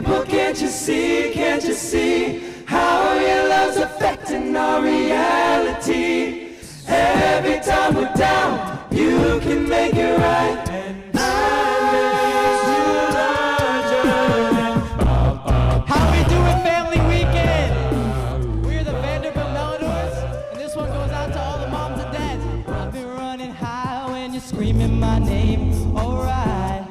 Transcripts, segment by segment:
people, can't you see how your love's affecting our reality? Every time we're down, you can make it right. And that makes you larger. How we doing, family weekend? We're the Vanderbilt Melodores, and this one goes out to all the moms and dads. I've been running high when you're screaming my name. Alright,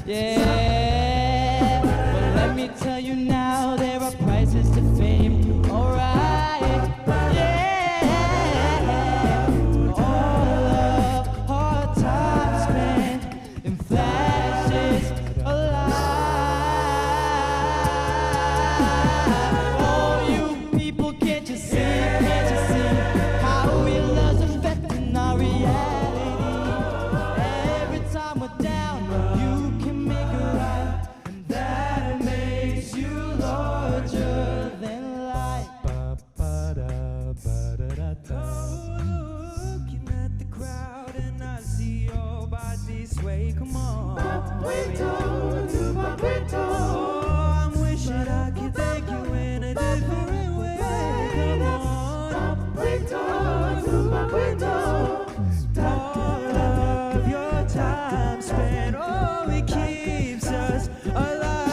yeah. But let me tell you now, there are prices to fame. Alright, yeah. All of our time spent in flashes of light. Oh, you people, can't you see how your love's affecting our reality? Every time we're down, you can make it right, and that makes you larger than life. Looking at the crowd and I see your body sway. Come on, oh, I'm wishing I could thank you in a different way. Come on, all of your time spent, oh, it keeps us alive.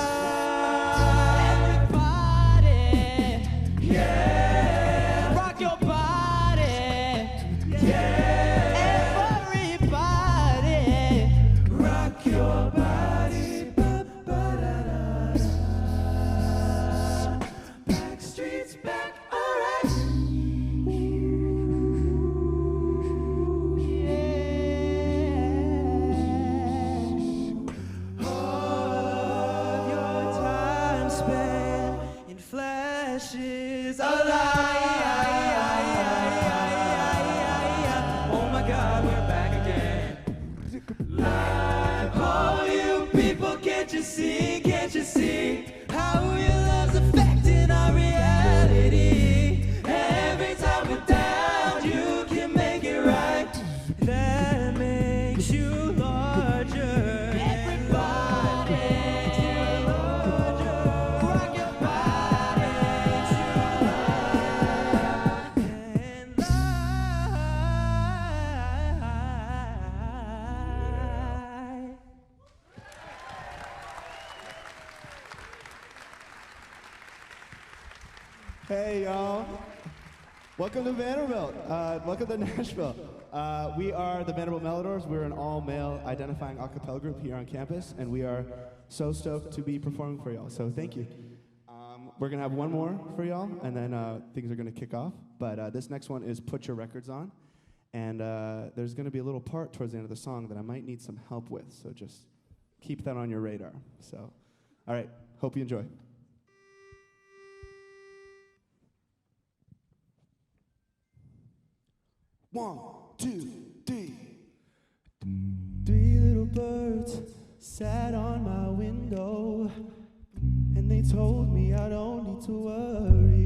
Everybody, Yeah, rock your body. yeah, Everybody, rock your body. Backstreet's back, alright. All of your time spent in flashes of light. Oh my God, we're back again. Live. Oh, you people, can't you see how your love's affecting our reality? Every time we're down, you can make it right. That makes you larger. Everybody, rock your body. And light. Hey, y'all. Welcome to Vanderbilt. Welcome to Nashville. We are the Vanderbilt Melodores. We're an all-male identifying a cappella group here on campus, and we are so stoked to be performing for y'all. So thank you. We're going to have one more for y'all, and then things are going to kick off. But this next one is Put Your Records On. And there's going to be a little part towards the end of the song that I might need some help with. So just keep that on your radar. So, all right. Hope you enjoy. One, two, three. Three little birds sat on my window, and they told me I don't need to worry.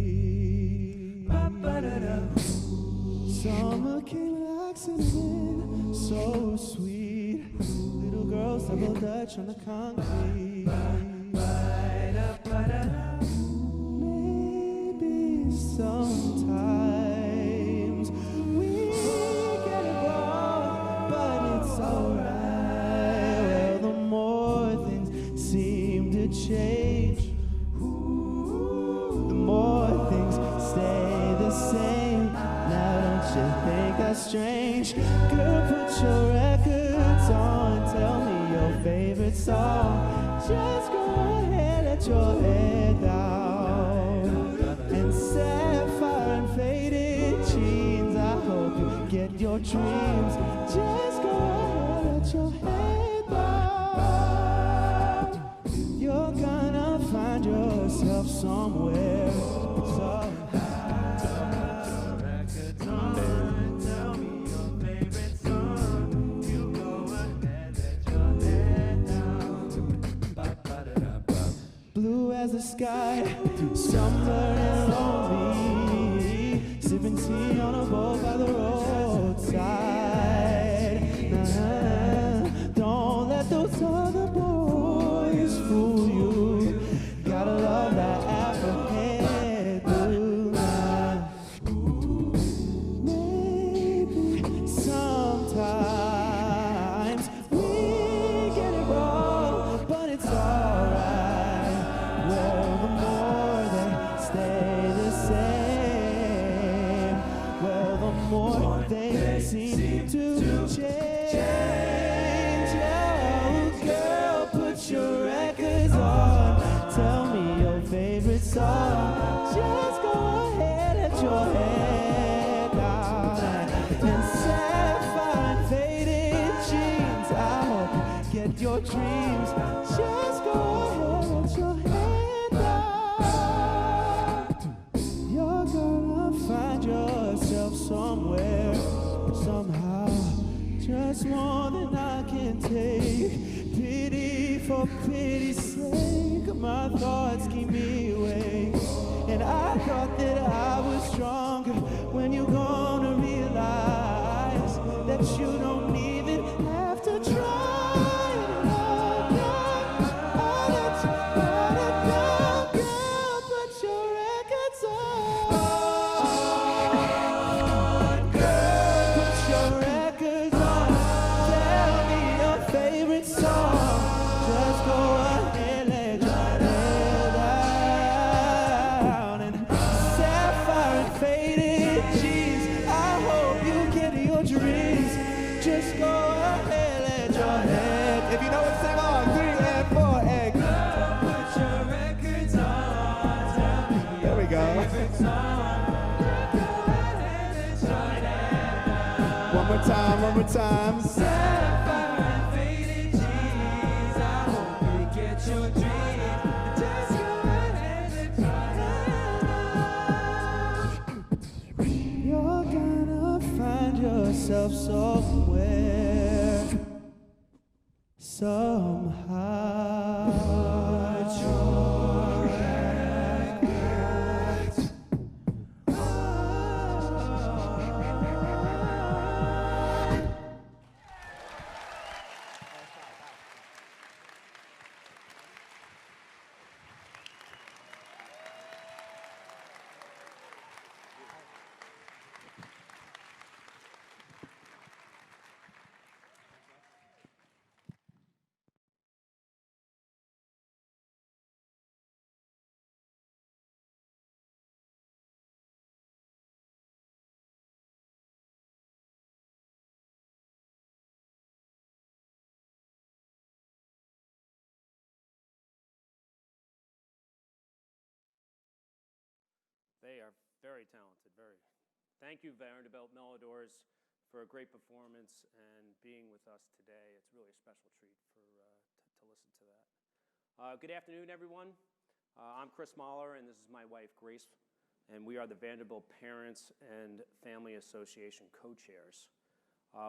Summer came relaxing in, so sweet. Little girls double dutch on the concrete. Maybe sometimes we get it wrong, but it's alright. Well, the more things seem to change, the more things stay the same. Now don't you think that's strange? Girl, put your records on, tell me your favorite song. Just go ahead, let your head down. And sapphire and faded jeans, I hope you get your dreams. Just go ahead, let your head down. You're gonna find yourself somewhere. Blue as the sky, summer and lonely, sipping tea on a boat by the roadside. Nah, don't let those other boys fool you. tell me your favorite song. Just go ahead, let your head down and sapphire and faded jeans. I hope you get your dreams. Just go ahead, let your head down. You're gonna find yourself somewhere, somehow, just more than I can take. Pity for pity's sake, my thoughts keep me awake. And I thought that I was stronger. When you're gonna realize that you don't even have to try. One more time. Sapphire and faded jeans. I hope you get your dream. Just go ahead and try. You're gonna find yourself somewhere, somehow. They are very talented, very. Thank you, Vanderbilt Melodores, for a great performance and being with us today. It's really a special treat to listen to that. Good afternoon, everyone. I'm Chris Mahler, and this is my wife, Grace, and we are the Vanderbilt Parents and Family Association co-chairs.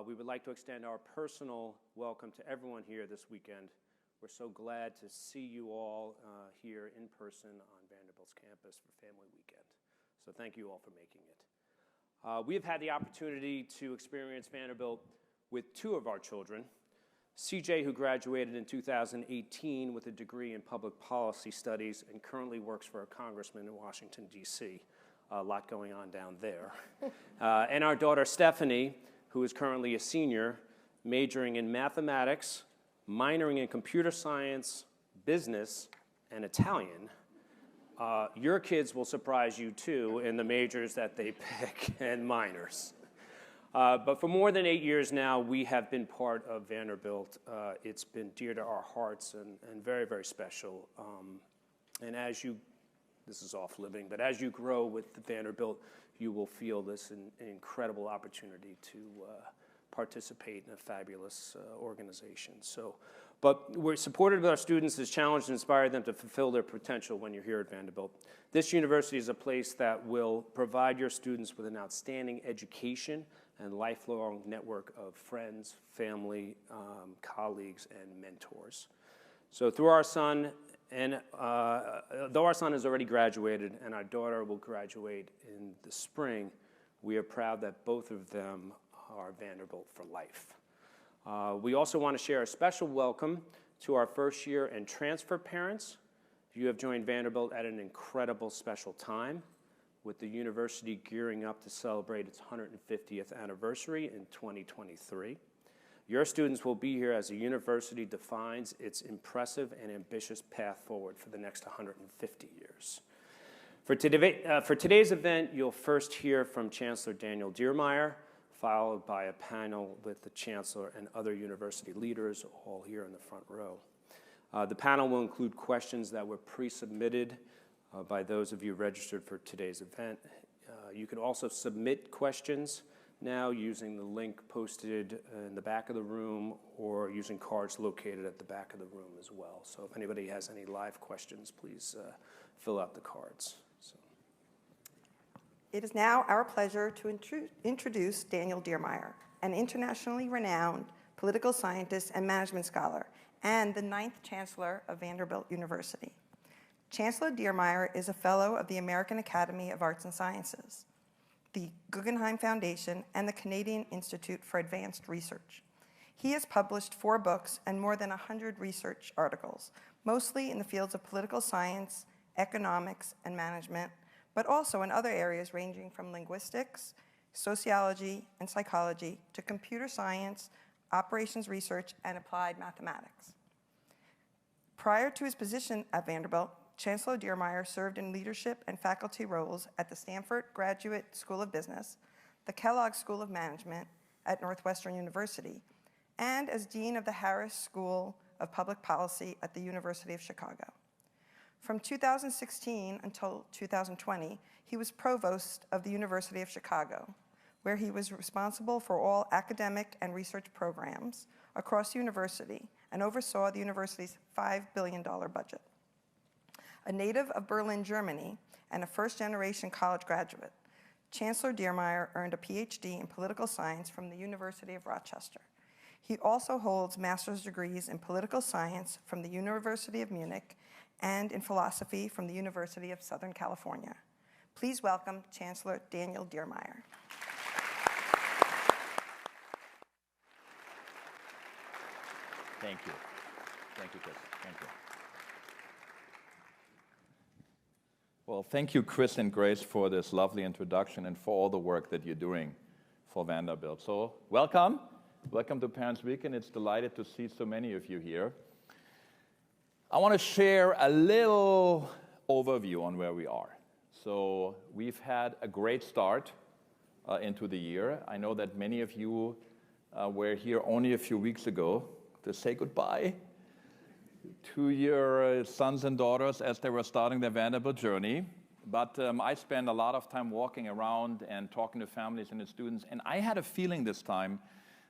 We would like to extend our personal welcome to everyone here this weekend. We're so glad to see you all here in person on Vanderbilt's campus for Family Weekend. So thank you all for making it. We have had the opportunity to experience Vanderbilt with two of our children. CJ, who graduated in 2018 with a degree in public policy studies and currently works for a congressman in Washington, D.C. A lot going on down there. And our daughter, Stephanie, who is currently a senior, majoring in mathematics, minoring in computer science, business, and Italian. Your kids will surprise you, too, in the majors that they pick and minors. But for more than 8 years now, we have been part of Vanderbilt. It's been dear to our hearts and very, very special. And as you, this is off-living, but as you grow with Vanderbilt, you will feel this an incredible opportunity to participate in a fabulous organization. But we're supported with our students as challenged and inspire them to fulfill their potential when you're here at Vanderbilt. This university is a place that will provide your students with an outstanding education and lifelong network of friends, family, colleagues, and mentors. So through our son, and though our son has already graduated and our daughter will graduate in the spring, we are proud that both of them are Vanderbilt for life. We also want to share a special welcome to our first year and transfer parents. You have joined Vanderbilt at an incredible special time, with the university gearing up to celebrate its 150th anniversary in 2023. Your students will be here as the university defines its impressive and ambitious path forward for the next 150 years. For today's event, you'll first hear from Chancellor Daniel Dearmeyer, followed by a panel with the Chancellor and other university leaders, all here in the front row. The panel will include questions that were pre-submitted by those of you registered for today's event. You can also submit questions now using the link posted in the back of the room or using cards located at the back of the room as well. So if anybody has any live questions, please fill out the cards. So. It is now our pleasure to introduce Daniel Dearmeyer, an internationally renowned political scientist and management scholar, and the 9th Chancellor of Vanderbilt University. Chancellor Dearmeyer is a Fellow of the American Academy of Arts and Sciences, the Guggenheim Foundation, and the Canadian Institute for Advanced Research. He has published 4 books and more than 100 research articles, mostly in the fields of political science, economics, and management, but also in other areas ranging from linguistics, sociology, and psychology to computer science, operations research, and applied mathematics. Prior to his position at Vanderbilt, Chancellor Dearmeyer served in leadership and faculty roles at the Stanford Graduate School of Business, the Kellogg School of Management at Northwestern University, and as Dean of the Harris School of Public Policy at the University of Chicago. From 2016 until 2020, he was Provost of the University of Chicago, where he was responsible for all academic and research programs across the university and oversaw the university's $5 billion budget. A native of Berlin, Germany, and a first-generation college graduate, Chancellor Dearmeyer earned a PhD in political science from the University of Rochester. He also holds master's degrees in political science from the University of Munich and in philosophy from the University of Southern California. Please welcome Chancellor Daniel Dearmeyer. Thank you. Thank you, Chris. Thank you. Well, thank you, Chris and Grace, for this lovely introduction and for all the work that you're doing for Vanderbilt. So, welcome. Welcome to Parents Weekend. It's delighted to see so many of you here. I want to share a little overview on where we are. So, we've had a great start into the year. I know that many of you were here only a few weeks ago to say goodbye to your sons and daughters as they were starting their Vanderbilt journey. But I spent a lot of time walking around and talking to families and the students, and I had a feeling this time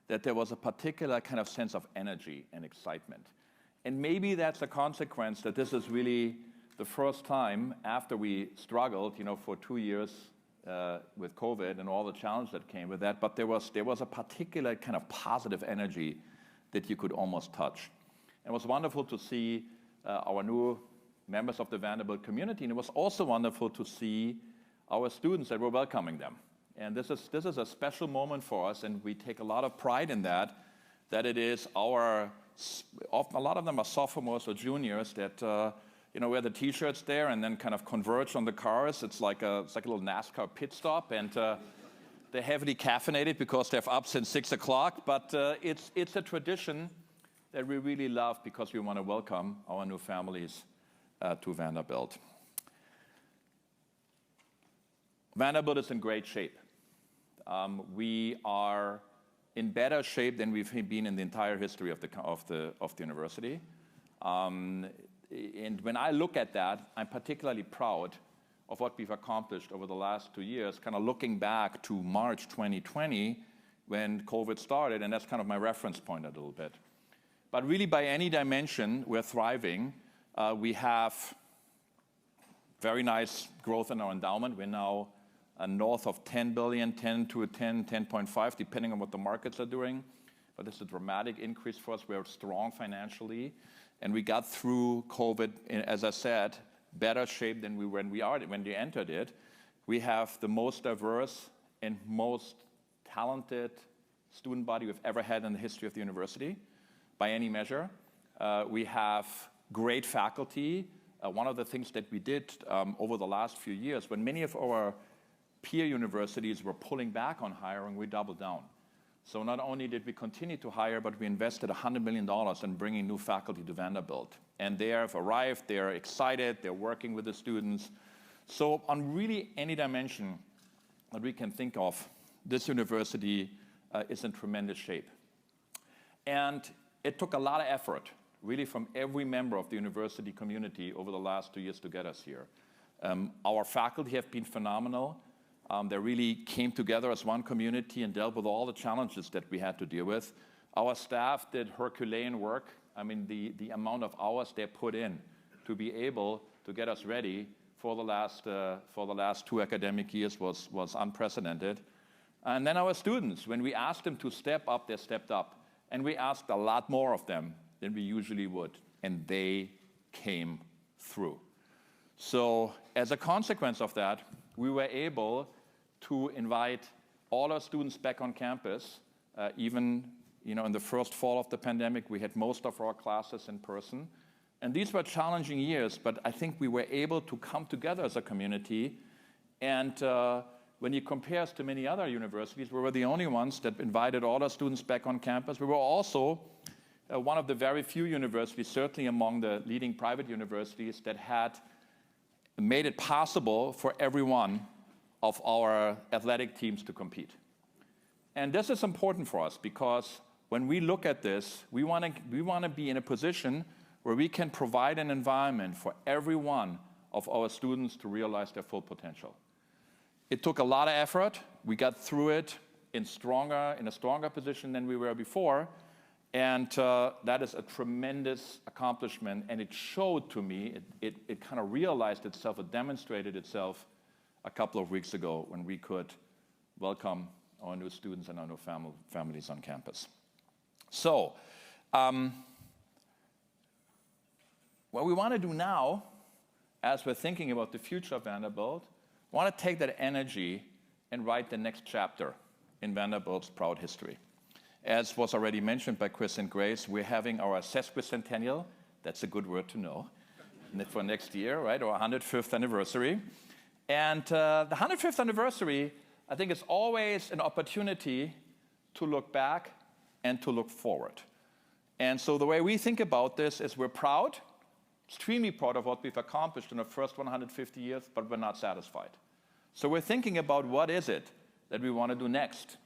that there was a particular kind of sense of energy and excitement. And maybe that's a consequence that this is really the first time after we struggled, for 2 years with COVID and all the challenge that came with that, but there was a particular kind of positive energy that you could almost touch. It was wonderful to see our new members of the Vanderbilt community, and it was also wonderful to see our students that were welcoming them. And this is a special moment for us, and we take a lot of pride in that it is a lot of them are sophomores or juniors that wear the T-shirts there and then kind of converge on the cars. It's like a little NASCAR pit stop, and they're heavily caffeinated because they're up since 6 o'clock, but it's a tradition that we really love because we want to welcome our new families to Vanderbilt. Vanderbilt is in great shape. We are in better shape than we've been in the entire history of the university. And when I look at that, I'm particularly proud of what we've accomplished over the last 2 years, kind of looking back to March 2020 when COVID started, and that's kind of my reference point a little bit. But really, by any dimension, we're thriving. We have very nice growth in our endowment. We're now north of 10 billion, 10 to 10.5, depending on what the markets are doing. But it's a dramatic increase for us. We're strong financially, and we got through COVID, as I said, better shape than when we entered it. We have the most diverse and most talented student body we've ever had in the history of the university, by any measure. We have great faculty. One of the things that we did over the last few years, when many of our peer universities were pulling back on hiring, we doubled down. So not only did we continue to hire, but we invested $100 million in bringing new faculty to Vanderbilt. And they have arrived, they're excited, they're working with the students. So on really any dimension that we can think of, this university is in tremendous shape. And it took a lot of effort really from every member of the university community over the last 2 years to get us here. Our faculty have been phenomenal. They really came together as one community and dealt with all the challenges that we had to deal with. Our staff did Herculean work. I mean, the amount of hours they put in to be able to get us ready for the last 2 academic years was unprecedented. And then our students, when we asked them to step up, they stepped up. And we asked a lot more of them than we usually would. And they came through. So as a consequence of that, we were able to invite all our students back on campus. Even in the first fall of the pandemic, we had most of our classes in person. And these were challenging years, but I think we were able to come together as a community. And when you compare us to many other universities, we were the only ones that invited all our students back on campus. We were also one of the very few universities, certainly among the leading private universities, that had made it possible for every one of our athletic teams to compete. And this is important for us because when we look at this, we want to be in a position where we can provide an environment for every one of our students to realize their full potential. It took a lot of effort. We got through it in a stronger position than we were before. And that is a tremendous accomplishment. And it showed to me, it kind of realized itself, it demonstrated itself a couple of weeks ago when we could welcome our new students and our new families on campus. So, what we want to do now, as we're thinking about the future of Vanderbilt, we want to take that energy and write the next chapter in Vanderbilt's proud history. As was already mentioned by Chris and Grace, we're having our sesquicentennial, that's a good word to know, for next year, right, our 105th anniversary. And the 105th anniversary, I think, is always an opportunity to look back and to look forward. And so the way we think about this is we're proud, extremely proud of what we've accomplished in the first 150 years, but we're not satisfied. So we're thinking about what is it that we want to do next.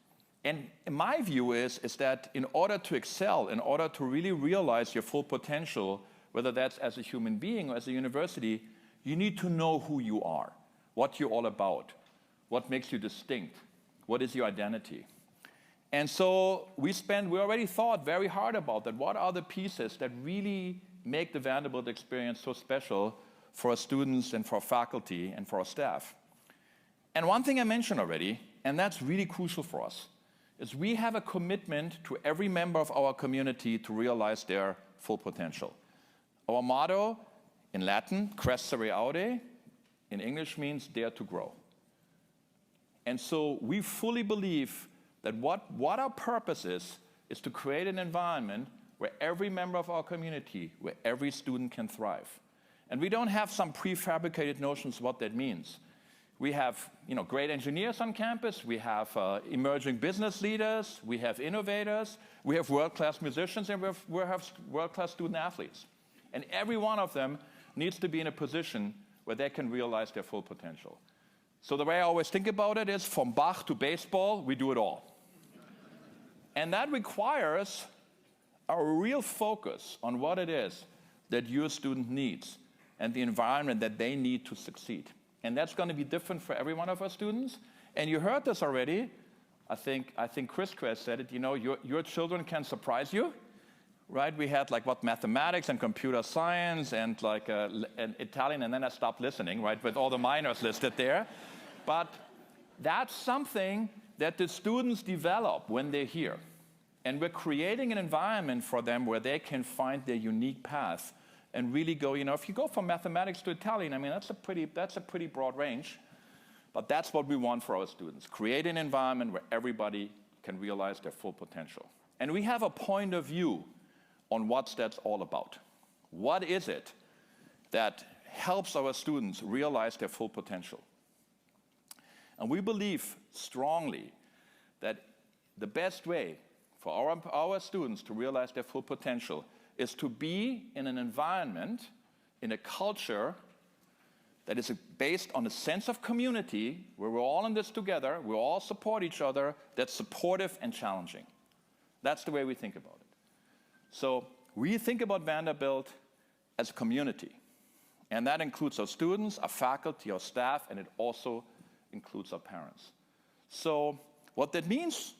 And my view is that in order to excel, in order to really realize your full potential, whether that's as a human being or as a university, you need to know who you are, what you're all about, what makes you distinct, what is your identity. And so we already thought very hard about that. What are the pieces that really make the Vanderbilt experience so special for our students and for our faculty and for our staff? And one thing I mentioned already, and that's really crucial for us, is we have a commitment to every member of our community to realize their full potential. Our motto in Latin, crescere aude, in English means dare to grow. And so we fully believe that what our purpose is to create an environment where every member of our community, where every student can thrive. And we don't have some prefabricated notions of what that means. We have great engineers on campus, we have emerging business leaders, we have innovators, we have world-class musicians, and we have world-class student athletes. And every one of them needs to be in a position where they can realize their full potential. So the way I always think about it is from Bach to baseball, we do it all. And that requires a real focus on what it is that your student needs and the environment that they need to succeed. And that's going to be different for every one of our students. And you heard this already. I think Chris said it, your children can surprise you, right? We had mathematics and computer science and and Italian, and then I stopped listening, right, with all the minors listed there. But that's something that the students develop when they're here. And we're creating an environment for them where they can find their unique path and really go, if you go from mathematics to Italian, I mean, that's a pretty broad range. But that's what we want for our students. Create an environment where everybody can realize their full potential. And we have a point of view on what that's all about. What is it that helps our students realize their full potential? And we believe strongly that the best way for our students to realize their full potential is to be in an environment, in a culture that is based on a sense of community, where we're all in this together, we all support each other, that's supportive and challenging. That's the way we think about it. So we think about Vanderbilt as a community. And that includes our students, our faculty, our staff, and it also includes our parents. So what that means,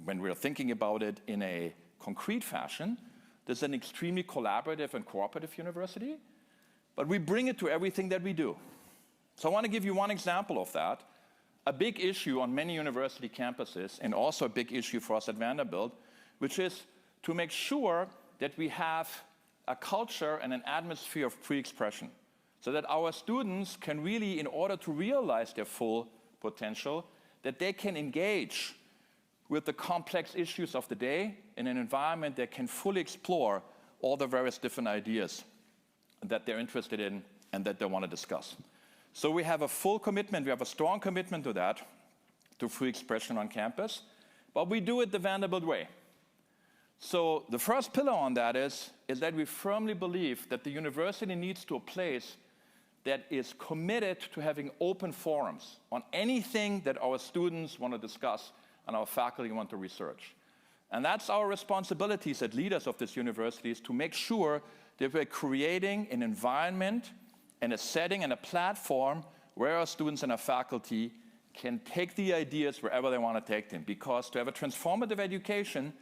when we're thinking about it in a concrete fashion, this is an extremely collaborative and cooperative university, but we bring it to everything that we do. So I want to give you one example of that. A big issue on many university campuses, and also a big issue for us at Vanderbilt, which is to make sure that we have a culture and an atmosphere of free expression, so that our students can really, in order to realize their full potential, that they can engage with the complex issues of the day in an environment that can fully explore all the various different ideas that they're interested in and that they want to discuss. So we have a full commitment, we have a strong commitment to that, to free expression on campus, but we do it the Vanderbilt way. So the first pillar on that is that we firmly believe that the university needs to a place that is committed to having open forums on anything that our students want to discuss and our faculty want to research. And that's our responsibilities as leaders of this university, is to make sure that we're creating an environment and a setting and a platform where our students and our faculty can take the ideas wherever they want to take them. Because to have a transformative education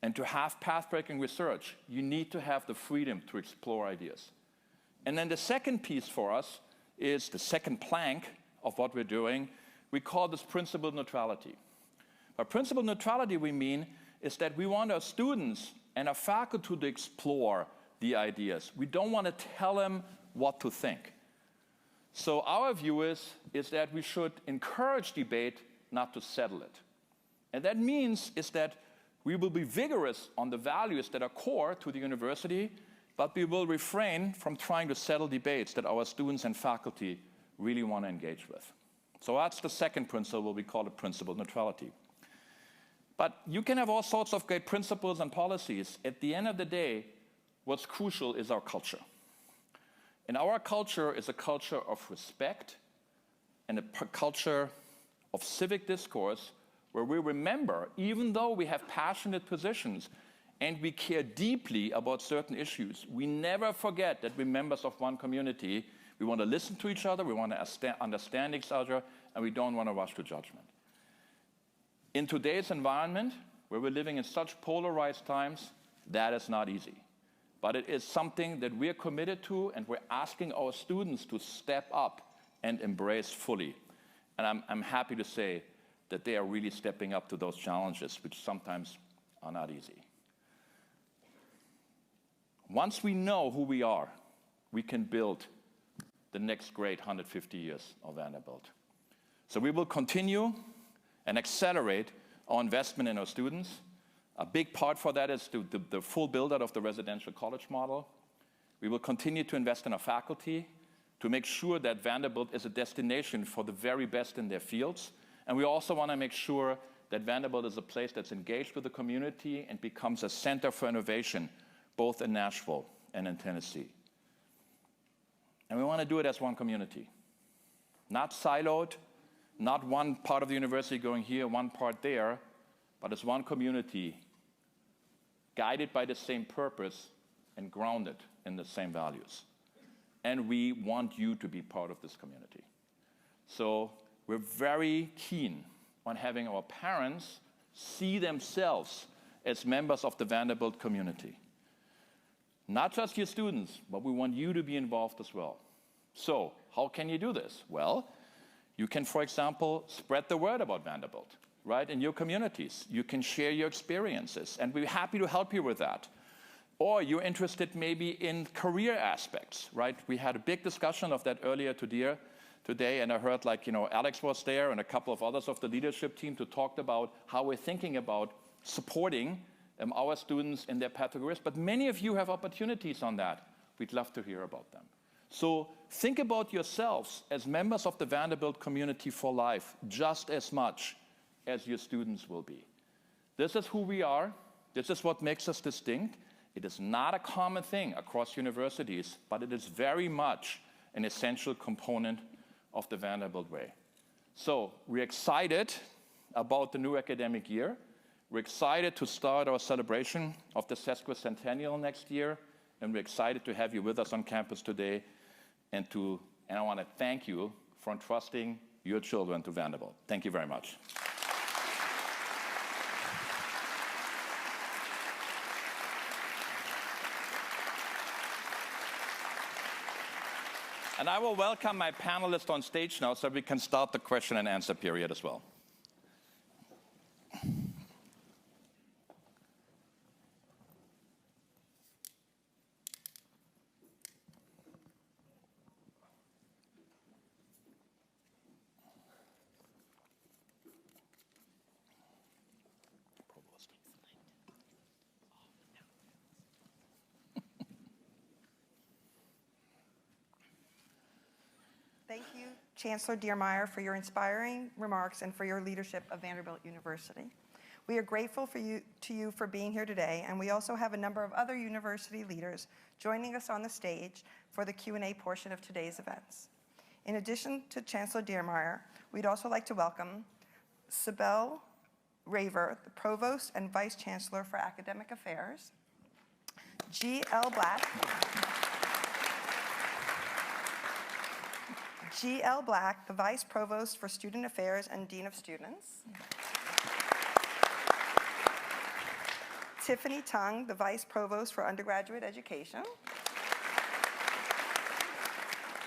and to have path-breaking research, you need to have the freedom to explore ideas. And then the second piece for us is the second plank of what we're doing. We call this principled neutrality. By principled neutrality, we mean is that we want our students and our faculty to explore the ideas. We don't want to tell them what to think. So our view is that we should encourage debate, not to settle it. And that means is that we will be vigorous on the values that are core to the university, but we will refrain from trying to settle debates that our students and faculty really want to engage with. So that's the second principle, we call it principled neutrality. But you can have all sorts of great principles and policies. At the end of the day, what's crucial is our culture. And our culture is a culture of respect and a culture of civic discourse where we remember, even though we have passionate positions and we care deeply about certain issues, we never forget that we're members of one community. We want to listen to each other, we want to understand each other, and we don't want to rush to judgment. In today's environment, where we're living in such polarized times, that is not easy. But it is something that we're committed to, and we're asking our students to step up and embrace fully. And I'm happy to say that they are really stepping up to those challenges, which sometimes are not easy. Once we know who we are, we can build the next great 150 years of Vanderbilt. So we will continue and accelerate our investment in our students. A big part for that is the full build-out of the residential college model. We will continue to invest in our faculty to make sure that Vanderbilt is a destination for the very best in their fields. And we also want to make sure that Vanderbilt is a place that's engaged with the community and becomes a center for innovation, both in Nashville and in Tennessee. And we want to do it as one community, not siloed, not one part of the university going here, one part there, but as one community, guided by the same purpose and grounded in the same values. And we want you to be part of this community. So we're very keen on having our parents see themselves as members of the Vanderbilt community. Not just your students, but we want you to be involved as well. So how can you do this? Well, you can, for example, spread the word about Vanderbilt, right, in your communities. You can share your experiences, and we're happy to help you with that. Or you're interested maybe in career aspects, right? We had a big discussion of that earlier today, and I heard, Alex was there and a couple of others of the leadership team to talk about how we're thinking about supporting our students in their path to careers. But many of you have opportunities on that. We'd love to hear about them. So think about yourselves as members of the Vanderbilt community for life just as much as your students will be. This is who we are. This is what makes us distinct. It is not a common thing across universities, but it is very much an essential component of the Vanderbilt way. So we're excited about the new academic year. We're excited to start our celebration of the sesquicentennial next year, and we're excited to have you with us on campus today, and I want to thank you for entrusting your children to Vanderbilt. Thank you very much. And I will welcome my panelists on stage now so we can start the question and answer period as well. Thank you, Chancellor Dearmeyer, for your inspiring remarks and for your leadership of Vanderbilt University. We are grateful to you for being here today, and we also have a number of other university leaders joining us on the stage for the Q&A portion of today's events. In addition to Chancellor Dearmeyer, we'd also like to welcome Sibel Raver, the Provost and Vice Chancellor for Academic Affairs, G.L. Black, the Vice Provost for Student Affairs and Dean of Students. Tiffany Tung, the Vice Provost for Undergraduate Education.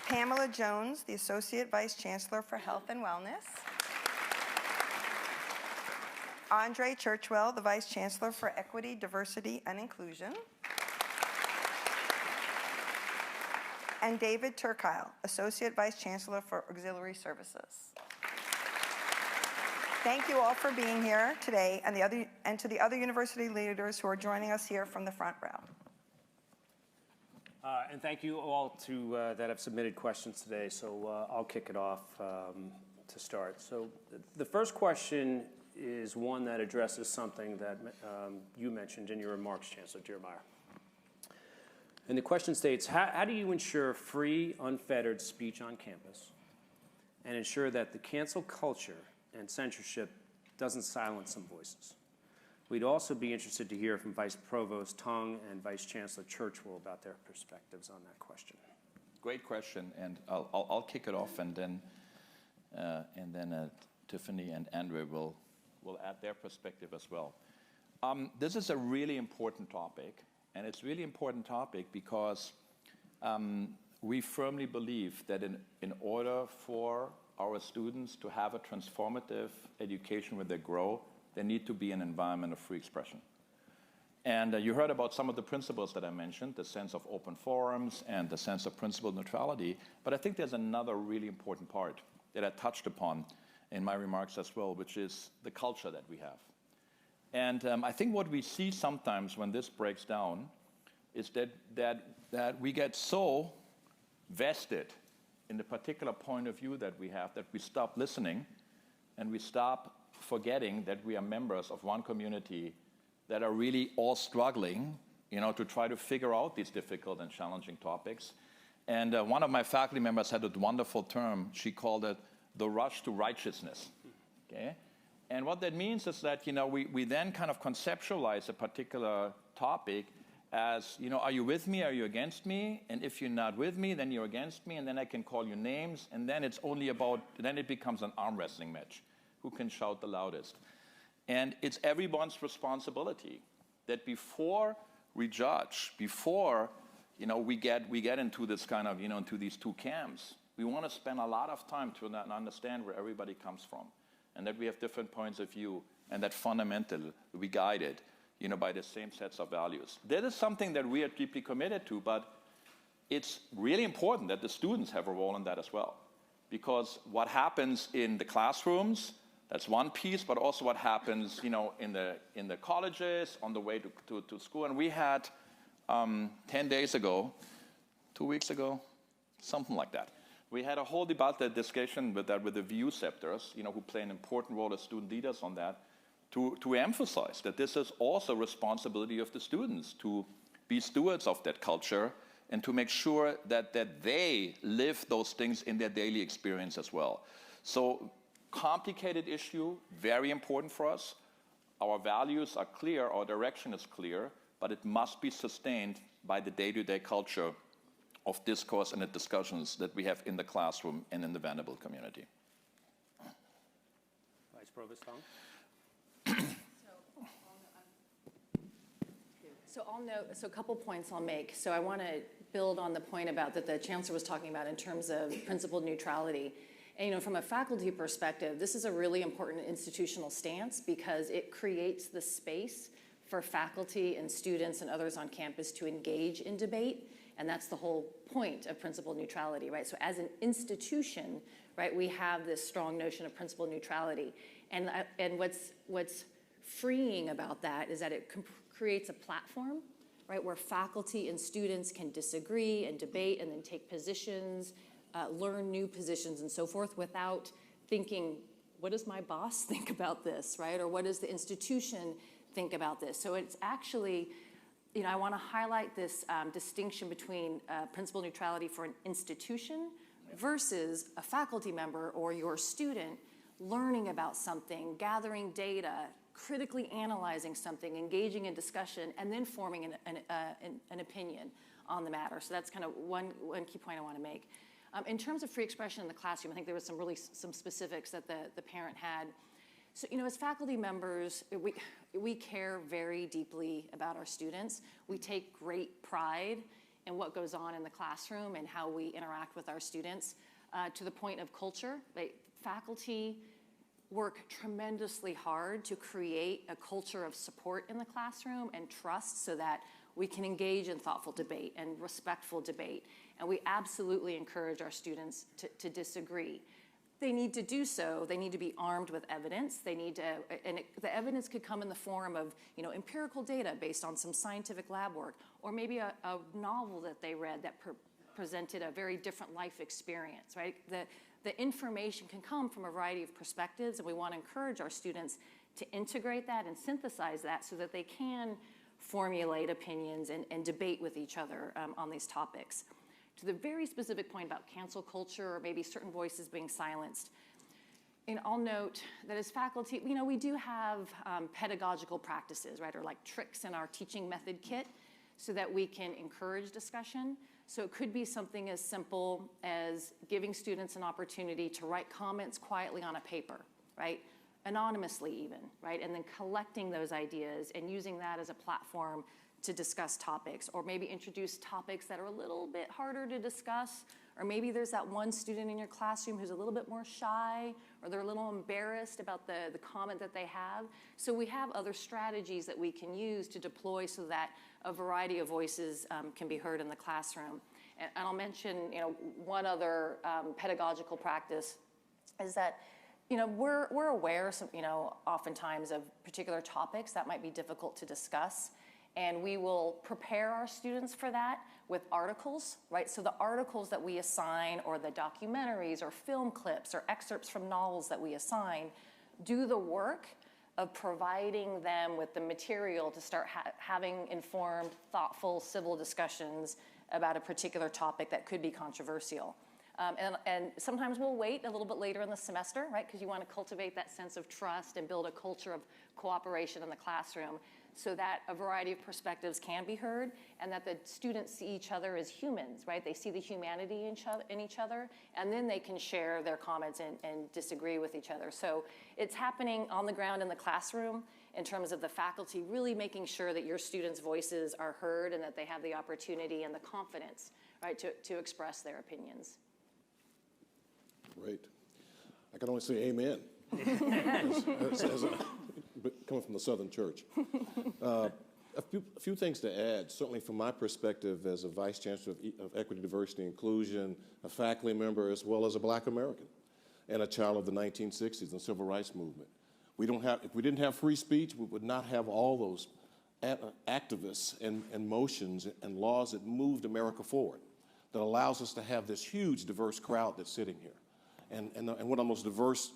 Pamela Jones, the Associate Vice Chancellor for Health and Wellness. Andre Churchwell, the Vice Chancellor for Equity, Diversity, and Inclusion. And David Turkile, Associate Vice Chancellor for Auxiliary Services. Thank you all for being here today, and to the other university leaders who are joining us here from the front row. And thank you all that have submitted questions today. So I'll kick it off to start. So the first question is one that addresses something that you mentioned in your remarks, Chancellor Dearmeyer. And the question states, how do you ensure free, unfettered speech on campus and ensure that the cancel culture and censorship doesn't silence some voices? We'd also be interested to hear from Vice Provost Tung and Vice Chancellor Churchwell about their perspectives on that question. Great question, and I'll kick it off, and then Tiffany and Andre will add their perspective as well. This is a really important topic. And it's a really important topic because we firmly believe that in order for our students to have a transformative education where they grow, there need to be an environment of free expression. And you heard about some of the principles that I mentioned, the sense of open forums and the sense of principled neutrality. But I think there's another really important part that I touched upon in my remarks as well, which is the culture that we have. And I think what we see sometimes when this breaks down is that we get so vested in the particular point of view that we have that we stop listening and we stop forgetting that we are members of one community that are really all struggling, to try to figure out these difficult and challenging topics. And one of my faculty members had a wonderful term. She called it the rush to righteousness. Okay? And what that means is that, we then kind of conceptualize a particular topic as, are you with me, are you against me? And if you're not with me, then you're against me, and then I can call you names, and then then it becomes an arm wrestling match. Who can shout the loudest? And it's everyone's responsibility that before we judge, before, we get into this kind of, into these two camps, we want to spend a lot of time to understand where everybody comes from, and that we have different points of view, and that fundamentally we guided, by the same sets of values. That is something that we are deeply committed to, but it's really important that the students have a role in that as well. Because what happens in the classrooms, that's one piece, but also what happens, in the colleges, on the way to school. And we had 10 days ago, 2 weeks ago, something like that. We had a whole debate, discussion with the VU sectors, who play an important role as student leaders on that, to emphasize that this is also a responsibility of the students to be stewards of that culture and to make sure that they live those things in their daily experience as well. So, complicated issue, very important for us. our values are clear, our direction is clear, but it must be sustained by the day-to-day culture of discourse and the discussions that we have in the classroom and in the Vanderbilt community. Vice Provost Tong? So a couple points I'll make. So I want to build on the point about that the Chancellor was talking about in terms of principled neutrality. And from a faculty perspective, this is a really important institutional stance because it creates the space for faculty and students and others on campus to engage in debate. And that's the whole point of principled neutrality, right? So as an institution, right, we have this strong notion of principled neutrality. And what's freeing about that is that it creates a platform, right, where faculty and students can disagree and debate and then take positions, learn new positions and so forth without thinking, what does my boss think about this, right? Or what does the institution think about this? So it's actually, I want to highlight this distinction between principal neutrality for an institution versus a faculty member or your student learning about something, gathering data, critically analyzing something, engaging in discussion, and then forming an opinion on the matter. So that's kind of one key point I want to make. In terms of free expression in the classroom, I think there was some specifics that the parent had. So, as faculty members, we care very deeply about our students. We take great pride in what goes on in the classroom and how we interact with our students. To the point of culture, faculty work tremendously hard to create a culture of support in the classroom and trust so that we can engage in thoughtful debate and respectful debate. And we absolutely encourage our students to disagree. They need to do so. They need to be armed with evidence. They need to, the evidence could come in the form of, empirical data based on some scientific lab work, or maybe a novel that they read that presented a very different life experience, right? The information can come from a variety of perspectives, and we want to encourage our students to integrate that and synthesize that so that they can formulate opinions and debate with each other on these topics. To the very specific point about cancel culture or maybe certain voices being silenced, and I'll note that as faculty, we do have pedagogical practices, right, or like tricks in our teaching method kit so that we can encourage discussion. So it could be something as simple as giving students an opportunity to write comments quietly on a paper, right? Anonymously even, right? And then collecting those ideas and using that as a platform to discuss topics, or maybe introduce topics that are a little bit harder to discuss, or maybe there's that one student in your classroom who's a little bit more shy, or they're a little embarrassed about the comment that they have. So we have other strategies that we can use to deploy so that a variety of voices can be heard in the classroom. And I'll mention, one other pedagogical practice is that, we're aware, oftentimes of particular topics that might be difficult to discuss. And we will prepare our students for that with articles, right? So the articles that we assign, or the documentaries or film clips or excerpts from novels that we assign, do the work of providing them with the material to start having informed, thoughtful, civil discussions about a particular topic that could be controversial. And sometimes we'll wait a little bit later in the semester, right? Because you want to cultivate that sense of trust and build a culture of cooperation in the classroom, so that a variety of perspectives can be heard and that the students see each other as humans, right? They see the humanity in each other, and then they can share their comments and disagree with each other. So it's happening on the ground in the classroom in terms of the faculty really making sure that your students' voices are heard and that they have the opportunity and the confidence, right, to express their opinions. Great. I can only say amen. Coming from the Southern Church. A few things to add, certainly from my perspective as a Vice Chancellor of Equity, Diversity, and Inclusion, a faculty member, as well as a Black American, and a child of the 1960s and Civil Rights Movement. If we didn't have free speech, we would not have all those activists and motions and laws that moved America forward, that allows us to have this huge, diverse crowd that's sitting here. And one of the most diverse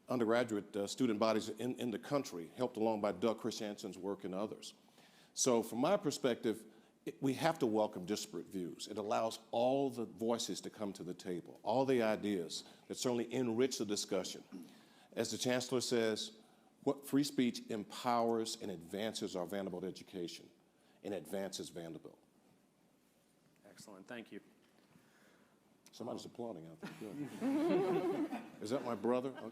undergraduate student bodies in the country, helped along by Doug Christiansen's work and others. So from my perspective, we have to welcome disparate views. It allows all the voices to come to the table, all the ideas that certainly enrich the discussion. As the Chancellor says, What free speech empowers and advances our Vanderbilt education and advances Vanderbilt. Excellent, thank you. Somebody's applauding out there. Good. Is that my brother? Oh,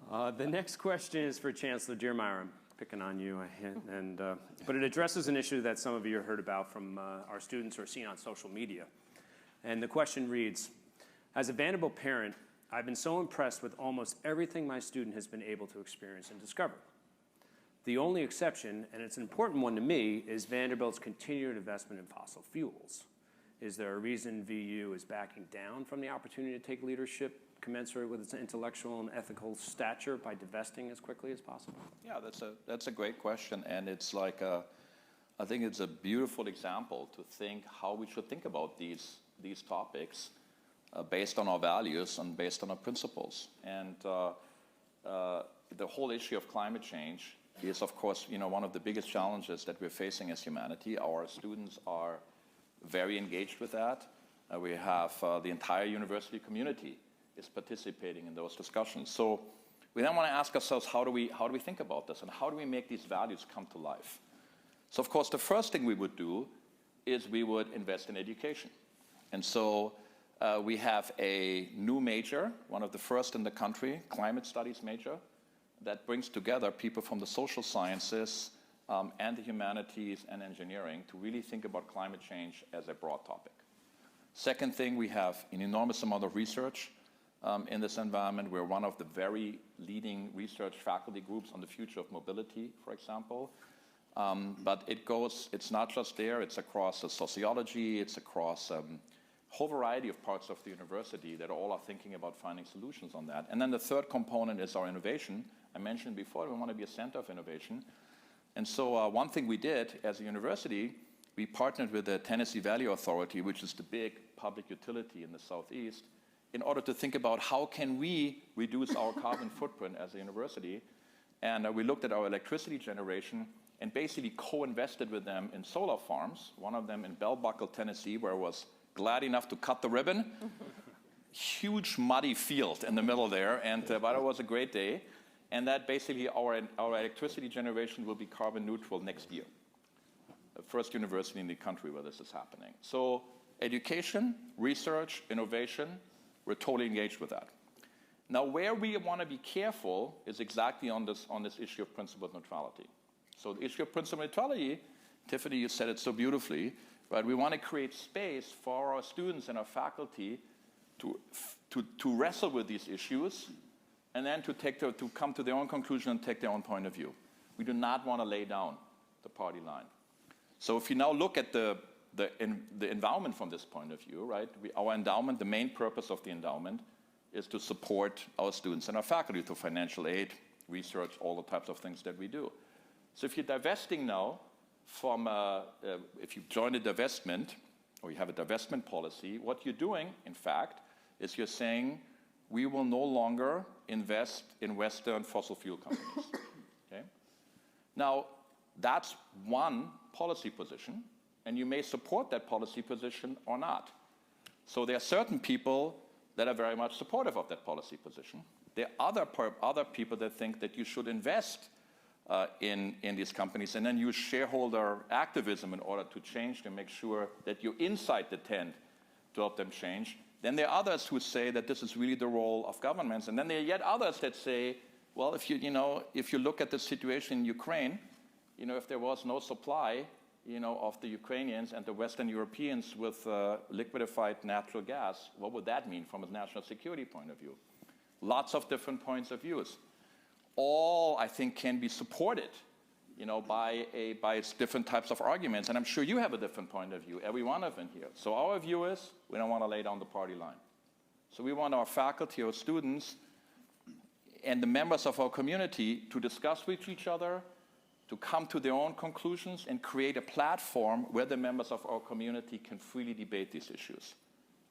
no, The next question is for Chancellor Dearmeyer. I'm picking on you, but it addresses an issue that some of you have heard about from our students or seen on social media. And the question reads, as a Vanderbilt parent, I've been so impressed with almost everything my student has been able to experience and discover. The only exception, and it's an important one to me, is Vanderbilt's continued investment in fossil fuels. Is there a reason VU is backing down from the opportunity to take leadership commensurate with its intellectual and ethical stature by divesting as quickly as possible? Yeah, that's a great question, and it's like I think it's a beautiful example to think how we should think about these topics based on our values and based on our principles. And the whole issue of climate change is, of course, one of the biggest challenges that we're facing as humanity. Our students are very engaged with that. We have the entire university community is participating in those discussions. So we then want to ask ourselves, how do we think about this, and how do we make these values come to life? So, of course, the first thing we would do is we would invest in education. And so we have a new major, one of the first in the country, climate studies major, that brings together people from the social sciences and the humanities and engineering to really think about climate change as a broad topic. Second thing, we have an enormous amount of research in this environment. We're one of the very leading research faculty groups on the future of mobility, for example. But it's not just there, it's across the sociology, it's across a whole variety of parts of the university that all are thinking about finding solutions on that. And then the third component is our innovation. I mentioned before, we want to be a center of innovation. And so one thing we did as a university, we partnered with the Tennessee Valley Authority, which is the big public utility in the Southeast, in order to think about how can we reduce our carbon footprint as a university. And we looked at our electricity generation and basically co-invested with them in solar farms, one of them in Bell Buckle, Tennessee, where I was glad enough to cut the ribbon. Huge muddy field in the middle there, but it was a great day. And that basically our electricity generation will be carbon neutral next year. The first university in the country where this is happening. So education, research, innovation, we're totally engaged with that. Now, where we want to be careful is exactly on this issue of principle neutrality. So the issue of principle neutrality, Tiffany, you said it so beautifully, right? We want to create space for our students and our faculty to wrestle with these issues and then to come to their own conclusion and take their own point of view. We do not want to lay down the party line. So if you now look at the endowment from this point of view, right? Our endowment, the main purpose of the endowment is to support our students and our faculty through financial aid, research, all the types of things that we do. So if you're divesting now from, if you join a divestment or you have a divestment policy, what you're doing, in fact, is you're saying we will no longer invest in Western fossil fuel companies. Okay? Now, that's one policy position, and you may support that policy position or not. So there are certain people that are very much supportive of that policy position. There are other people that think that you should invest in these companies and then use shareholder activism in order to change to make sure that you're inside the tent to help them change. Then there are others who say that this is really the role of governments. And then there are yet others that say, well, if you look at the situation in Ukraine, if there was no supply, of the Ukrainians and the Western Europeans with liquefied natural gas, what would that mean from a national security point of view? Lots of different points of views. All, I think, can be supported, by its different types of arguments. And I'm sure you have a different point of view, every one of them here. So our view is we don't want to lay down the party line. So we want our faculty, our students, and the members of our community to discuss with each other, to come to their own conclusions and create a platform where the members of our community can freely debate these issues.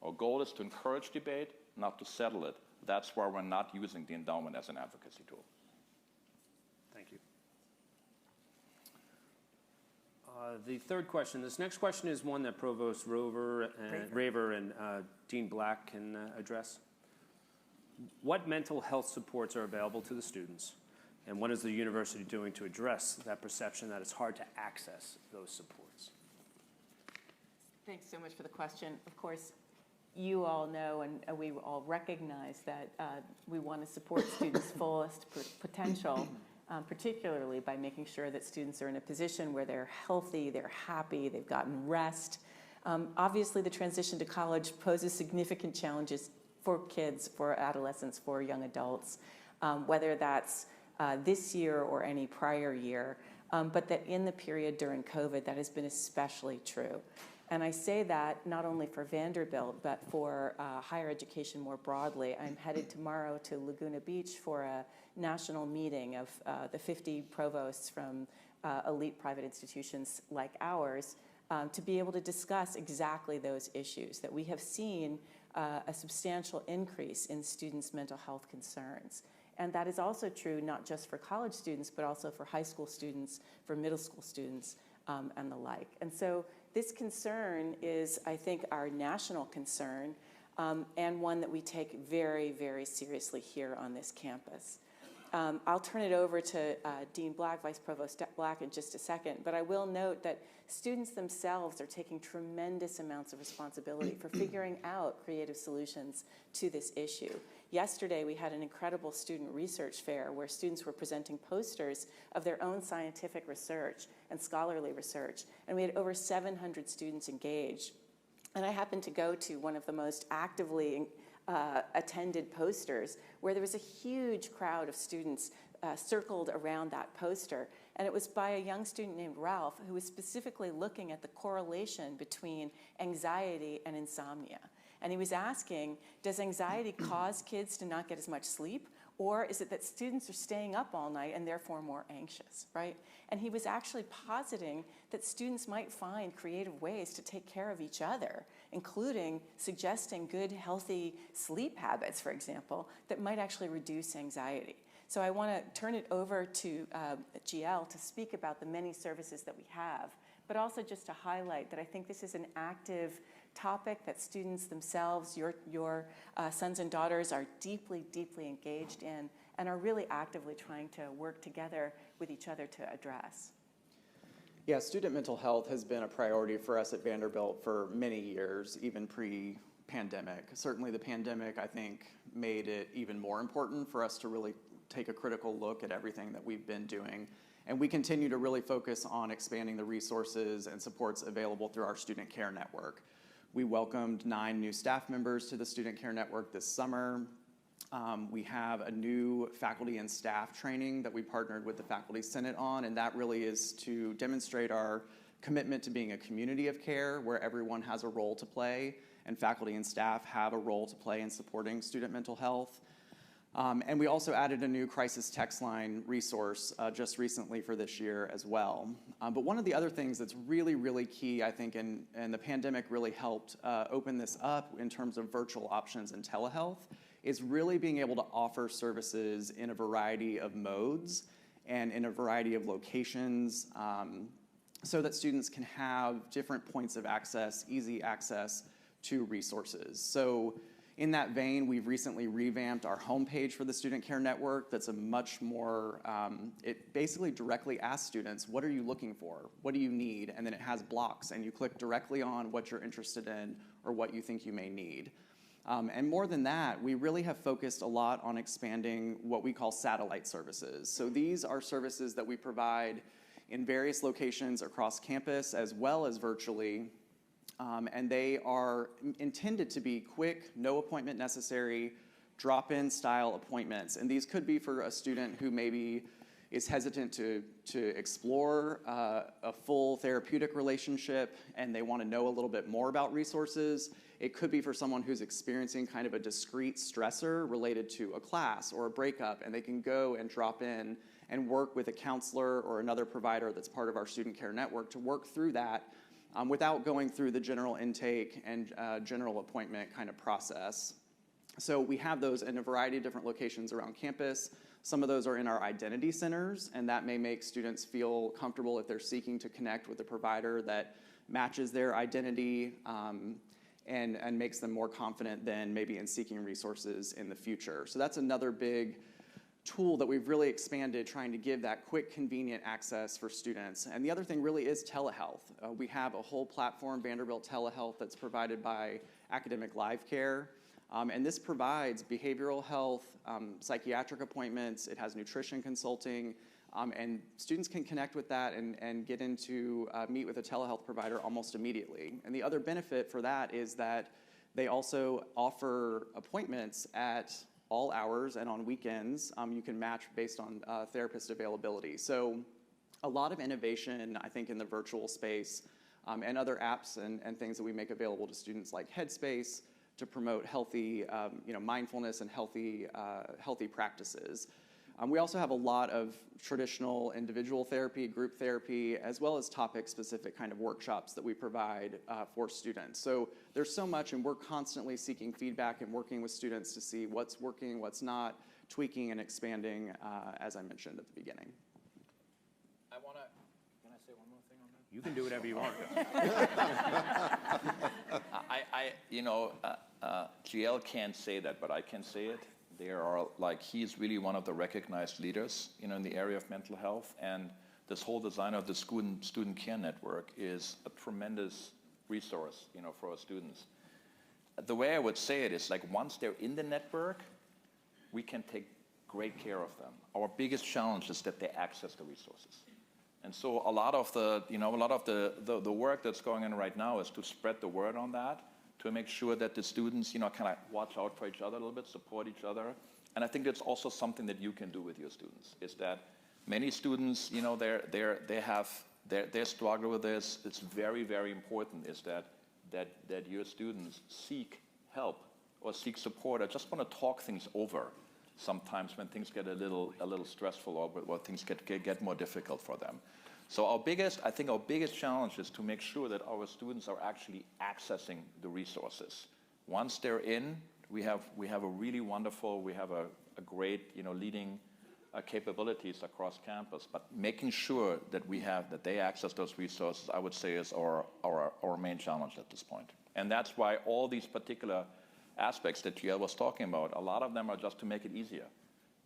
Our goal is to encourage debate, not to settle it. That's why we're not using the endowment as an advocacy tool. Thank you. The third question, this next question is one that Provost Raver and Dean Black can address. What mental health supports are available to the students, and what is the university doing to address that perception that it's hard to access those supports? Thanks so much for the question. Of course, you all know and we all recognize that we want to support students' fullest potential, particularly by making sure that students are in a position where they're healthy, they're happy, they've gotten rest. Obviously, the transition to college poses significant challenges for kids, for adolescents, for young adults, whether that's this year or any prior year, but that in the period during COVID, that has been especially true. And I say that not only for Vanderbilt, but for higher education more broadly. I'm headed tomorrow to Laguna Beach for a national meeting of the 50 provosts from elite private institutions like ours to be able to discuss exactly those issues, that we have seen a substantial increase in students' mental health concerns. And that is also true not just for college students, but also for high school students, for middle school students, and the like. And so this concern is, I think, our national concern, and one that we take very, very seriously here on this campus. I'll turn it over to Dean Black, Vice Provost Black, in just a second, but I will note that students themselves are taking tremendous amounts of responsibility for figuring out creative solutions to this issue. Yesterday, we had an incredible student research fair where students were presenting posters of their own scientific research and scholarly research, and we had over 700 students engaged. And I happened to go to one of the most actively attended posters where there was a huge crowd of students circled around that poster. And it was by a young student named Ralph who was specifically looking at the correlation between anxiety and insomnia. And he was asking, does anxiety cause kids to not get as much sleep? Or is it that students are staying up all night and therefore more anxious, right? And he was actually positing that students might find creative ways to take care of each other, including suggesting good, healthy sleep habits, for example, that might actually reduce anxiety. So I want to turn it over to GL to speak about the many services that we have, but also just to highlight that I think this is an active topic that students themselves, your sons and daughters, are deeply, deeply engaged in and are really actively trying to work together with each other to address. Yeah, student mental health has been a priority for us at Vanderbilt for many years, even pre-pandemic. Certainly the pandemic, I think, made it even more important for us to really take a critical look at everything that we've been doing. And we continue to really focus on expanding the resources and supports available through our student care network. We welcomed 9 new staff members to the Student Care Network this summer. We have a new faculty and staff training that we partnered with the Faculty Senate on, and that really is to demonstrate our commitment to being a community of care where everyone has a role to play, and faculty and staff have a role to play in supporting student mental health. And we also added a new crisis text line resource just recently for this year as well. But one of the other things that's really, really key, I think, and the pandemic really helped open this up in terms of virtual options and telehealth, is really being able to offer services in a variety of modes and in a variety of locations so that students can have different points of access, easy access to resources. So in that vein, we've recently revamped our homepage for the Student Care Network. That's a much more, it basically directly asks students, what are you looking for? What do you need? And then it has blocks, and you click directly on what you're interested in or what you think you may need. And more than that, we really have focused a lot on expanding what we call satellite services. So these are services that we provide in various locations across campus as well as virtually. And they are intended to be quick, no appointment necessary, drop-in style appointments. And these could be for a student who maybe is hesitant to explore a full therapeutic relationship and they want to know a little bit more about resources. It could be for someone who's experiencing kind of a discrete stressor related to a class or a breakup, and they can go and drop in and work with a counselor or another provider that's part of our student care network to work through that without going through the general intake and general appointment kind of process. So we have those in a variety of different locations around campus. Some of those are in our identity centers, and that may make students feel comfortable if they're seeking to connect with a provider that matches their identity. and makes them more confident than maybe in seeking resources in the future. So that's another big tool that we've really expanded, trying to give that quick, convenient access for students. And the other thing really is telehealth. We have a whole platform, Vanderbilt Telehealth, that's provided by Academic Live Care. And this provides behavioral health, psychiatric appointments, it has nutrition consulting, and students can connect with that and get into meet with a telehealth provider almost immediately. And the other benefit for that is that they also offer appointments at all hours and on weekends. You can match based on therapist availability. So a lot of innovation, I think, in the virtual space and other apps and things that we make available to students like Headspace to promote healthy mindfulness and healthy practices. We also have a lot of traditional individual therapy, group therapy, as well as topic-specific kind of workshops that we provide for students. So there's so much, and we're constantly seeking feedback and working with students to see what's working, what's not, tweaking and expanding, as I mentioned at the beginning. Can I say one more thing on that? You can do whatever you want. GL can't say that, but I can say it. He's really one of the recognized leaders, in the area of mental health, and this whole design of the student care network is a tremendous resource, for our students. The way I would say it is once they're in the network, we can take great care of them. Our biggest challenge is that they access the resources. And so a lot of the work that's going on right now is to spread the word on that, to make sure that the students, kind of watch out for each other a little bit, support each other. And I think that's also something that you can do with your students, is that many students, they struggle with this. It's very, very important is that your students seek help or seek support or just want to talk things over sometimes when things get a little stressful or when things get more difficult for them. So our biggest challenge is to make sure that our students are actually accessing the resources. Once they're in, we have a really wonderful, we have a great, leading capabilities across campus. But making sure that they access those resources, I would say, is our main challenge at this point. And that's why all these particular aspects that GL was talking about, a lot of them are just to make it easier.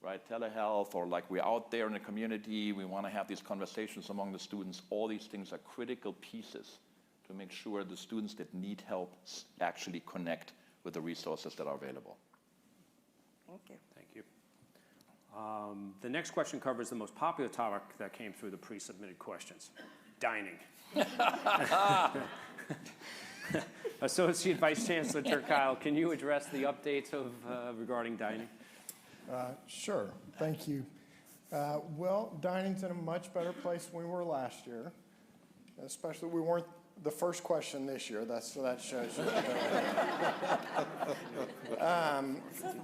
Right, telehealth, or we're out there in the community, we want to have these conversations among the students. All these things are critical pieces to make sure the students that need help actually connect with the resources that are available. Thank you. Thank you. The next question covers the most popular topic that came through the pre-submitted questions, dining. Associate Vice Chancellor Turkile, can you address the updates regarding dining? Sure, thank you. Well, dining's in a much better place than we were last year. Especially, we weren't the first question this year, so that shows you.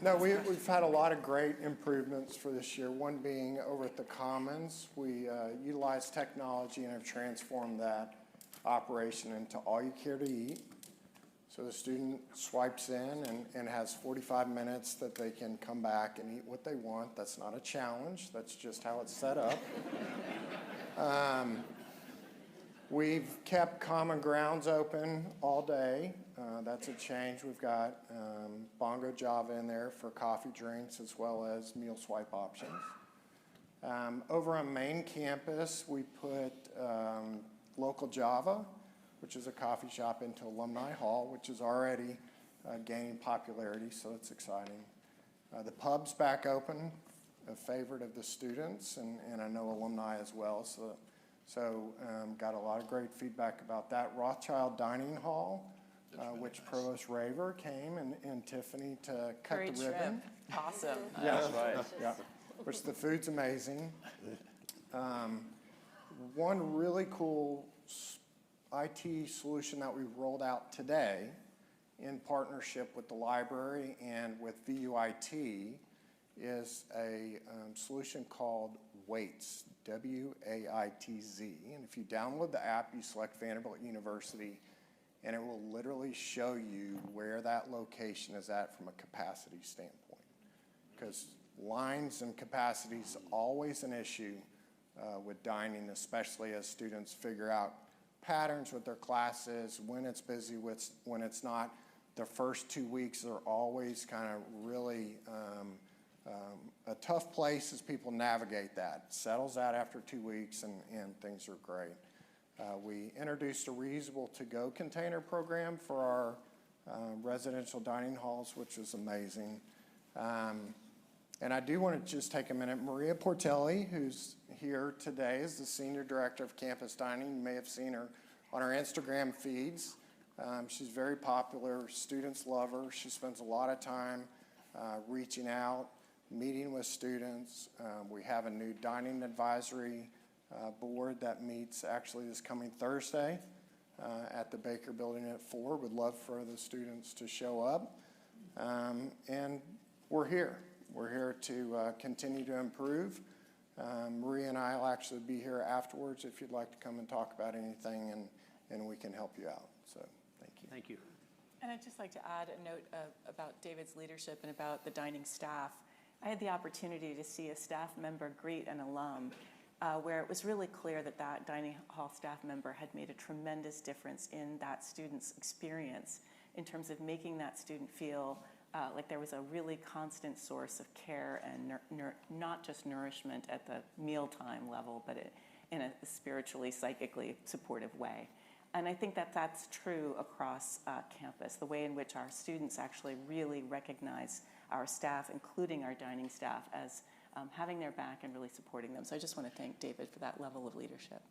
No, we've had a lot of great improvements for this year, one being over at the Commons. We utilized technology and have transformed that operation into all you care to eat. So the student swipes in and has 45 minutes that they can come back and eat what they want. That's not a challenge. That's just how it's set up. We've kept Common Grounds open all day. That's a change. We've got Bongo Java in there for coffee drinks as well as meal swipe options. Over on main campus, we put Local Java, which is a coffee shop, into Alumni Hall, which is already gaining popularity, so it's exciting. The pub's back open, a favorite of the students, and I know alumni as well, so got a lot of great feedback about that. Rothschild Dining Hall, which Provost Raver came and Tiffany to cut Great the ribbon. trip. Awesome. Yeah, that's right. Yeah, which the food's amazing. One really cool IT solution that we rolled out today in partnership with the library and with VUIT is a solution called Waitz, W-A-I-T-Z. And if you download the app, you select Vanderbilt University, and it will literally show you where that location is at from a capacity standpoint. Because lines and capacity is always an issue with dining, especially as students figure out patterns with their classes, when it's busy, when it's not. The first 2 weeks are always kind of really a tough place as people navigate that. It settles out after 2 weeks, and things are great. We introduced a reusable to-go container program for our residential dining halls, which was amazing. And I do want to just take a minute. Maria Portelli, who's here today, is the Senior Director of Campus Dining. You may have seen her on our Instagram feeds. She's very popular. Students love her. She spends a lot of time reaching out, meeting with students. We have a new dining advisory board that meets actually this coming Thursday at the Baker Building at 4. Would love for the students to show up. And we're here. We're here to continue to improve. Maria and I will actually be here afterwards if you'd like to come and talk about anything, and we can help you out. So thank you. Thank you. And I'd just like to add a note about David's leadership and about the dining staff. I had the opportunity to see a staff member greet an alum where it was really clear that that dining hall staff member had made a tremendous difference in that student's experience in terms of making that student feel like there was a really constant source of care and not just nourishment at the mealtime level, but in a spiritually, psychically supportive way. And I think that that's true across campus, the way in which our students actually really recognize our staff, including our dining staff, as having their back and really supporting them. So I just want to thank David for that level of leadership.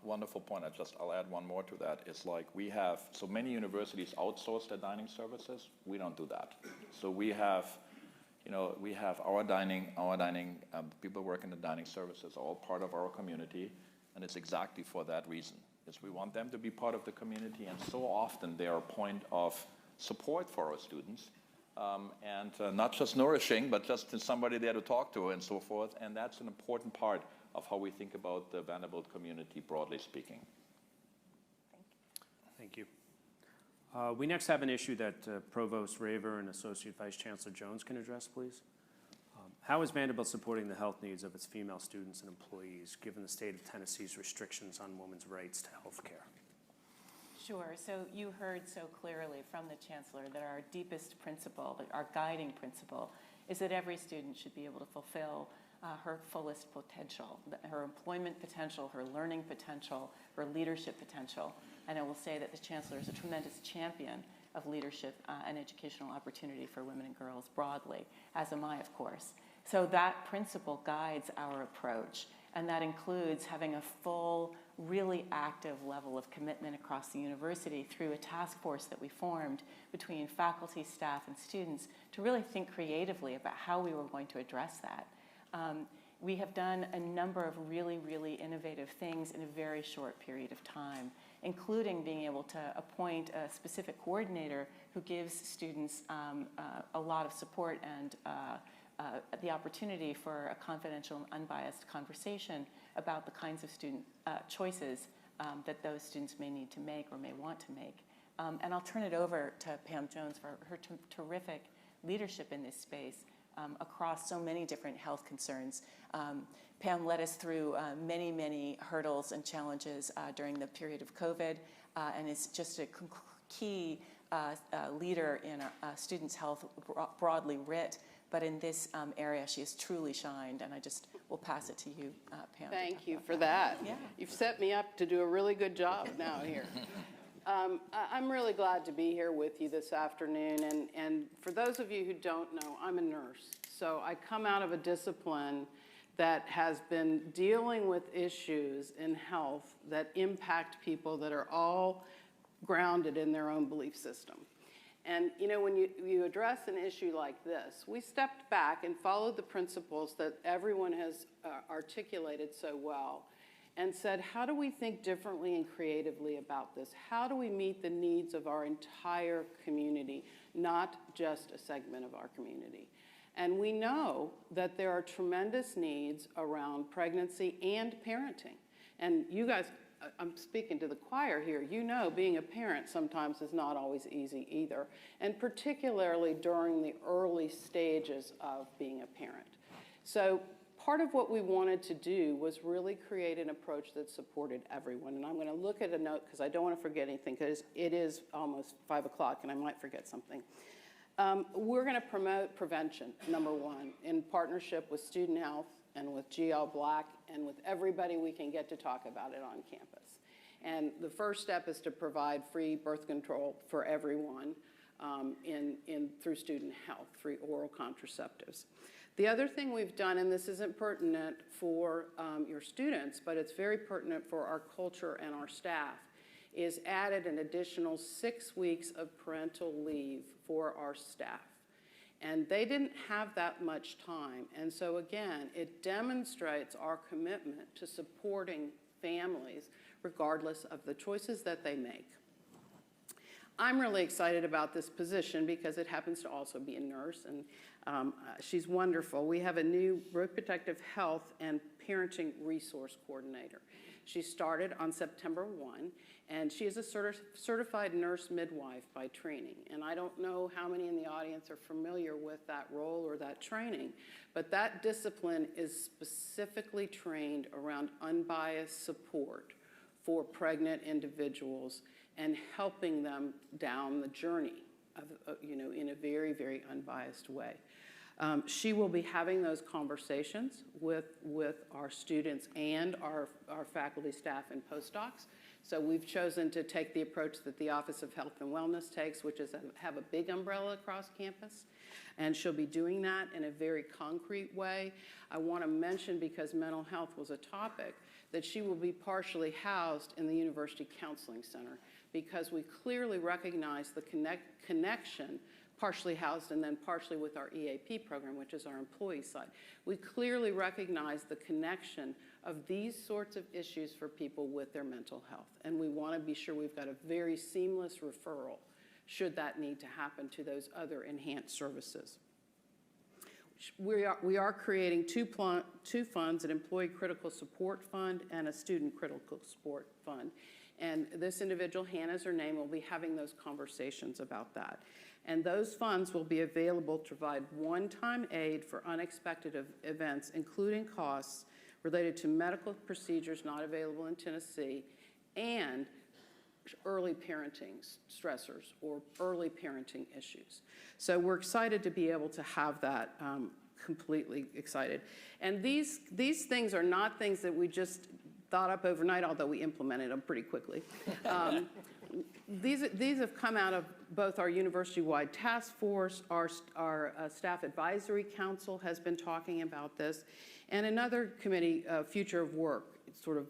Wonderful point. I'll add one more to that. It's like we have, so many universities outsource their dining services. We don't do that. So we have, we have our dining people work in the dining services, all part of our community, and it's exactly for that reason. Is we want them to be part of the community, and so often they are a point of support for our students, and not just nourishing, but just somebody there to talk to and so forth, and that's an important part of how we think about the Vanderbilt community, broadly speaking. Thank you. We next have an issue that Provost Raver and Associate Vice Chancellor Jones can address, please. How is Vanderbilt supporting the health needs of its female students and employees, given the state of Tennessee's restrictions on women's rights to health care? Sure. So you heard so clearly from the Chancellor that our deepest principle, our guiding principle, is that every student should be able to fulfill her fullest potential, her employment potential, her learning potential, her leadership potential. And I will say that the Chancellor is a tremendous champion of leadership and educational opportunity for women and girls broadly, as am I, of course. So that principle guides our approach, and that includes having a full, really active level of commitment across the university through a task force that we formed between faculty, staff, and students to really think creatively about how we were going to address that. We have done a number of really, really innovative things in a very short period of time, including being able to appoint a specific coordinator who gives students a lot of support and the opportunity for a confidential and unbiased conversation about the kinds of student choices that those students may need to make or may want to make. And I'll turn it over to Pam Jones for her terrific leadership in this space across so many different health concerns. Pam led us through many, many hurdles and challenges during the period of COVID and is just a key leader in students' health broadly writ. But in this area, she has truly shined, and I just will pass it to you, Pam. Thank you for that. Yeah. You've set me up to do a really good job now here. I'm really glad to be here with you this afternoon, and for those of you who don't know, I'm a nurse. So I come out of a discipline that has been dealing with issues in health that impact people that are all grounded in their own belief system. And when you address an issue like this, we stepped back and followed the principles that everyone has articulated so well and said, how do we think differently and creatively about this? How do we meet the needs of our entire community, not just a segment of our community? And we know that there are tremendous needs around pregnancy and parenting. And you guys, I'm speaking to the choir here, being a parent sometimes is not always easy either, and particularly during the early stages of being a parent. So part of what we wanted to do was really create an approach that supported everyone. And I'm going to look at a note because I don't want to forget anything, because it is almost 5 o'clock and I might forget something. We're going to promote prevention, number one, in partnership with Student Health and with GL Black and with everybody we can get to talk about it on campus. And the first step is to provide free birth control for everyone through Student Health, free oral contraceptives. The other thing we've done, and this isn't pertinent for your students, but it's very pertinent for our culture and our staff, is added an additional 6 weeks of parental leave for our staff. And they didn't have that much time. And so again, it demonstrates our commitment to supporting families regardless of the choices that they make. I'm really excited about this position because it happens to also be a nurse, and she's wonderful. We have a new reproductive health and parenting resource coordinator. She started on September 1, and she is a certified nurse midwife by training. And I don't know how many in the audience are familiar with that role or that training, but that discipline is specifically trained around unbiased support for pregnant individuals and helping them down the journey of, in a very, very unbiased way. She will be having those conversations with our students and our faculty, staff, and postdocs. So we've chosen to take the approach that the Office of Health and Wellness takes, which is have a big umbrella across campus. And she'll be doing that in a very concrete way. I want to mention, because mental health was a topic, that she will be partially housed in the University Counseling Center, because we clearly recognize the connection, partially housed and then partially with our EAP program, which is our employee side. We clearly recognize the connection of these sorts of issues for people with their mental health. And we want to be sure we've got a very seamless referral, should that need to happen, to those other enhanced services. We are creating two funds, an Employee Critical Support Fund and a Student Critical Support Fund. And this individual, Hannah's her name, will be having those conversations about that. And those funds will be available to provide one-time aid for unexpected events, including costs related to medical procedures not available in Tennessee and early parenting stressors or early parenting issues. So we're excited to be able to have that, completely excited. And these things are not things that we just thought up overnight, although we implemented them pretty quickly. These have come out of both our university-wide task force, our staff advisory council has been talking about this, and another committee, Future of Work, sort of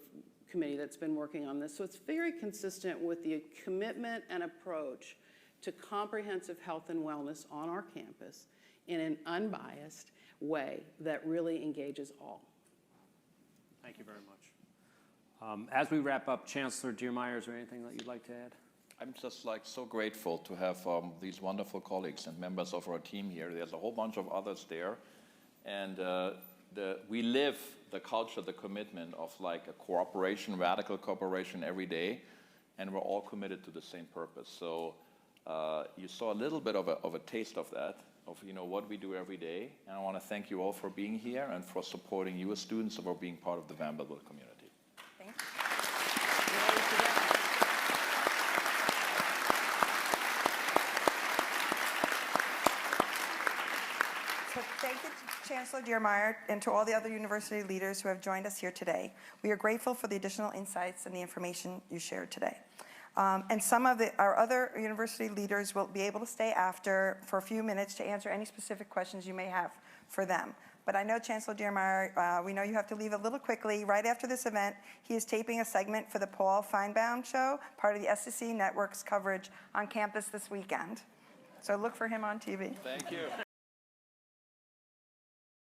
committee that's been working on this. So it's very consistent with the commitment and approach to comprehensive health and wellness on our campus in an unbiased way that really engages all. Thank you very much. As we wrap up, Chancellor Dearmeyer, is there anything that you'd like to add? I'm just so grateful to have these wonderful colleagues and members of our team here. There's a whole bunch of others there, and we live the culture, the commitment of like a cooperation, radical cooperation every day, and we're all committed to the same purpose. So you saw a little bit of a taste of that, of what we do every day, and I want to thank you all for being here and for supporting you as students and for being part of the Vanderbilt community. Thank you. So thank you, Chancellor Dearmeyer, and to all the other university leaders who have joined us here today. We are grateful for the additional insights and the information you shared today. And some of our other university leaders will be able to stay after for a few minutes to answer any specific questions you may have for them. But I know, Chancellor Dearmeyer, we know you have to leave a little quickly. Right after this event, he is taping a segment for the Paul Feinbaum Show, part of the SEC Network's coverage on campus this weekend. So look for him on TV. Thank you.